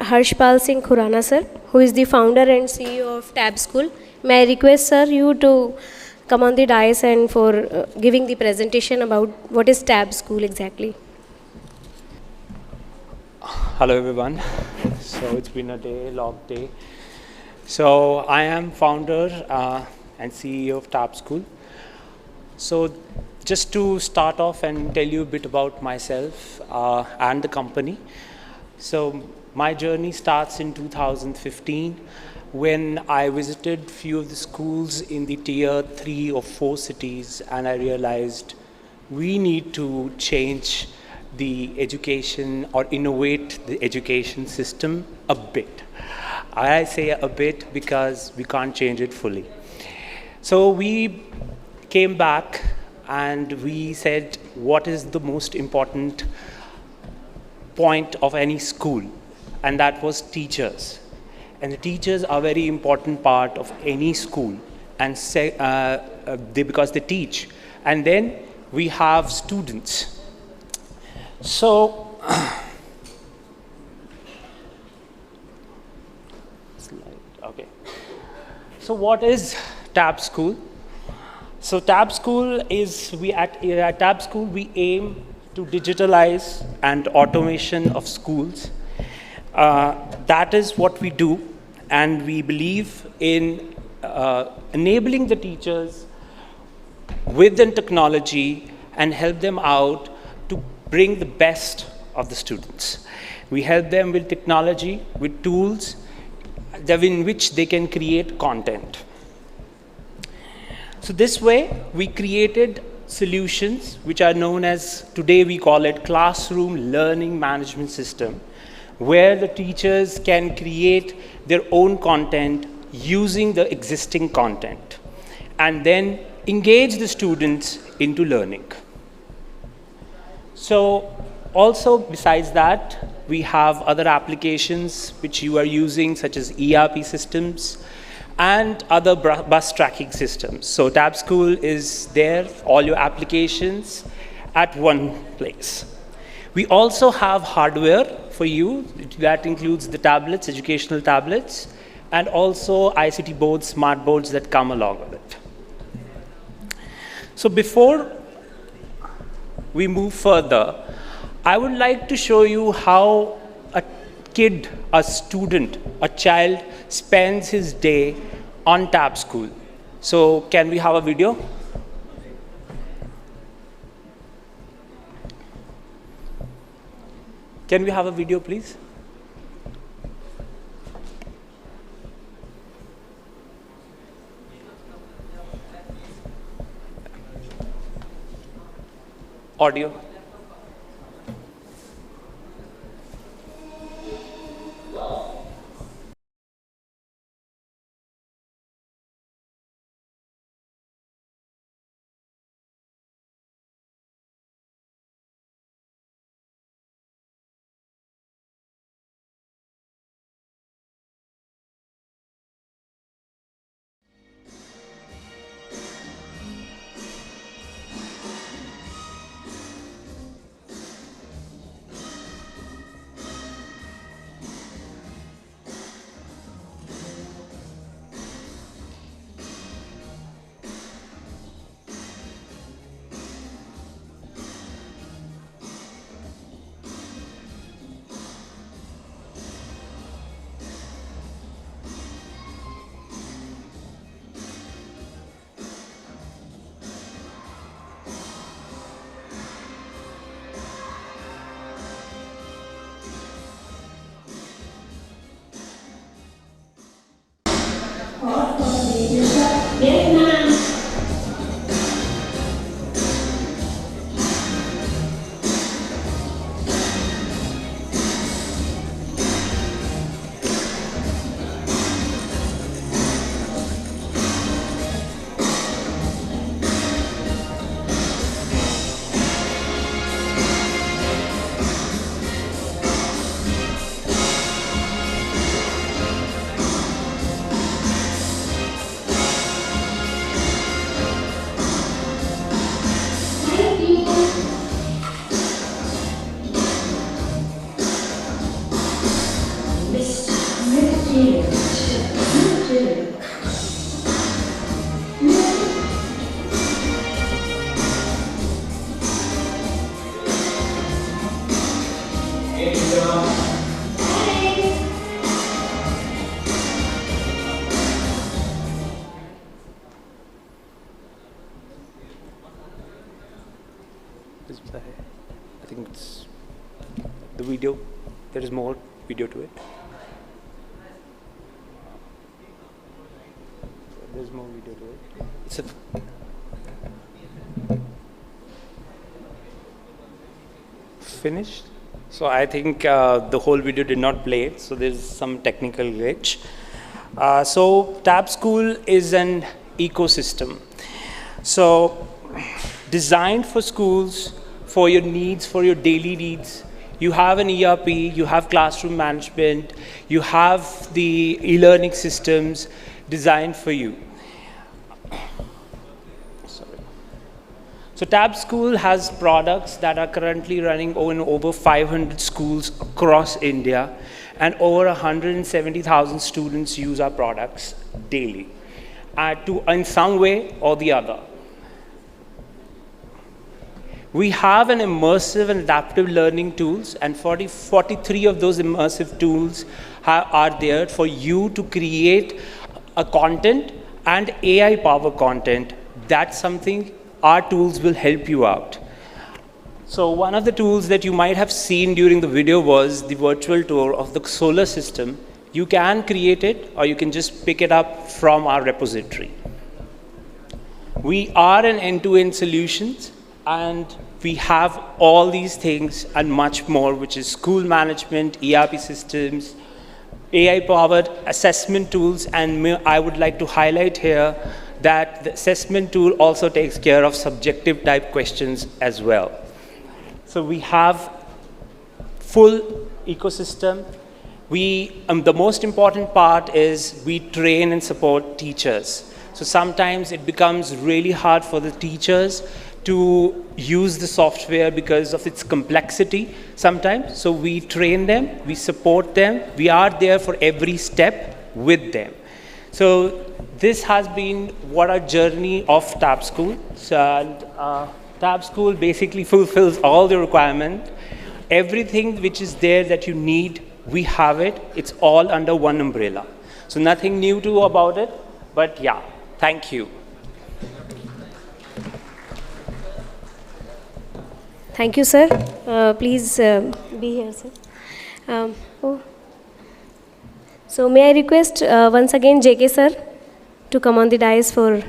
𝗟𝗶𝗸𝗲 sir, who is the founder and CEO of Tabschool. May I request sir you to come on the dais and for giving the presentation about what is Tabschool exactly. Hello everyone. So it's been a long day. So I am founder and CEO of Tabschool. So just to start off and tell you a bit about myself and the company. So my journey starts in 2015 when I visited few of the schools in the tier 3 or 4 cities, and I realized we need to change the education or innovate the education system a bit. I say a bit because we can't change it fully. So we came back and we said, what is the most important point of any school? And that was teachers. And the teachers are a very important part of any school, and because they teach. And then we have students. So, okay. So what is Tabschool? So Tabschool is, at Tabschool we aim to digitalize and automation of schools. That is what we do, and we believe in enabling the teachers with the technology and help them out to bring the best of the students. We help them with technology, with tools in which they can create content. So this way, we created solutions which are known as, today we call it classroom learning management system, where the teachers can create their own content using the existing content and then engage the students into learning. So also besides that, we have other applications which you are using, such as ERP systems and other bus tracking systems. So Tabschool is there, all your applications at one place. We also have hardware for you. That includes the tablets, educational tablets, and also ICT boards, smart boards that come along with it. So before we move further, I would like to show you how a kid, a student, a child spends his day on Tabschool. So can we have a video? Can we have a video, please? Audio. video, there is more video to it. There's more video to it. It's a finished. So I think the whole video did not play it, so there's some technical glitch. So Tabschool is an ecosystem. So designed for schools, for your needs, for your daily needs. You have an ERP, you have classroom management, you have the e-learning systems designed for you. So Tabschool has products that are currently running in over 500 schools across India, and over 170,000 students use our products daily, in some way or the other. We have an immersive and adaptive learning tools, and 43 of those immersive tools are there for you to create a content and AI power content. That's something our tools will help you out. So one of the tools that you might have seen during the video was the virtual tour of the solar system. You can create it, or you can just pick it up from our repository. We are an end-to-end solutions, and we have all these things and much more, which is school management, ERP systems, AI-powered assessment tools, and I would like to highlight here that the assessment tool also takes care of subjective type questions as well. So we have full ecosystem. The most important part is we train and support teachers. So sometimes it becomes really hard for the teachers to use the software because of its complexity sometimes. So we train them, we support them, we are there for every step with them. So this has been what our journey of Tabschool. So, Tabschool basically fulfills all the requirements. Everything which is there that you need, we have it. It's all under one umbrella. So nothing new to about it, but yeah, thank you. Thank you, sir. Please be here, sir. So may I request once again JK sir to come on the dais for